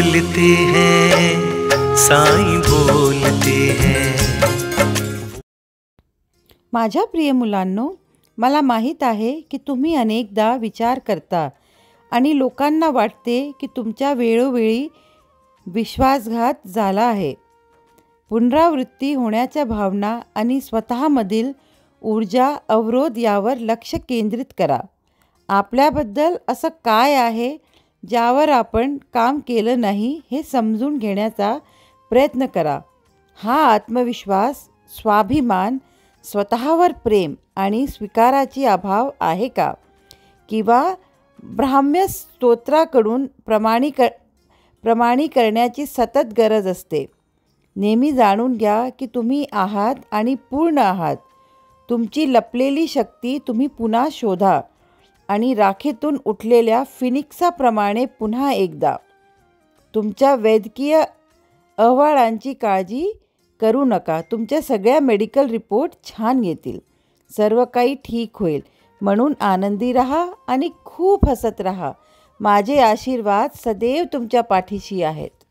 बोलते हैं, साईं बोलते हैं। माझ्या प्रिय मुलांनो, मला माहीत आहे की तुम्ही अनेकदा विचार करता आणि लोकांना वाटते की तुमच्या वेळोवेळी विश्वासघात झाला आहे. पुनरावृत्ती होण्याच्या भावना आणि स्वतःमधील ऊर्जा अवरोध यावर लक्ष केंद्रित करा. आपल्याबद्दल असं काय आहे ज्यावर आपण काम केलं नाही हे समजून घेण्याचा प्रयत्न करा. हा आत्मविश्वास, स्वाभिमान, स्वतःवर प्रेम आणि स्वीकाराची अभाव आहे का? किंवा ब्राह्म्य स्तोत्राकडून प्रमाणीकरणाची सतत गरज असते? नेहमी जाणून घ्या की तुम्ही आहात आणि पूर्ण आहात. तुमची लपलेली शक्ती तुम्ही पुन्हा शोधा आणि राखेतून उठलेल्या फिनिक्साप्रमाणे पुन्हा एकदा. तुमच्या वैद्यकीय अहवालांची काळजी करू नका. तुमच्या सगळ्या मेडिकल रिपोर्ट छान येतील. सर्व काही ठीक होईल. म्हणून आनंदी राहा आणि खूप हसत राहा. माझे आशीर्वाद सदैव तुमच्या पाठीशी आहेत.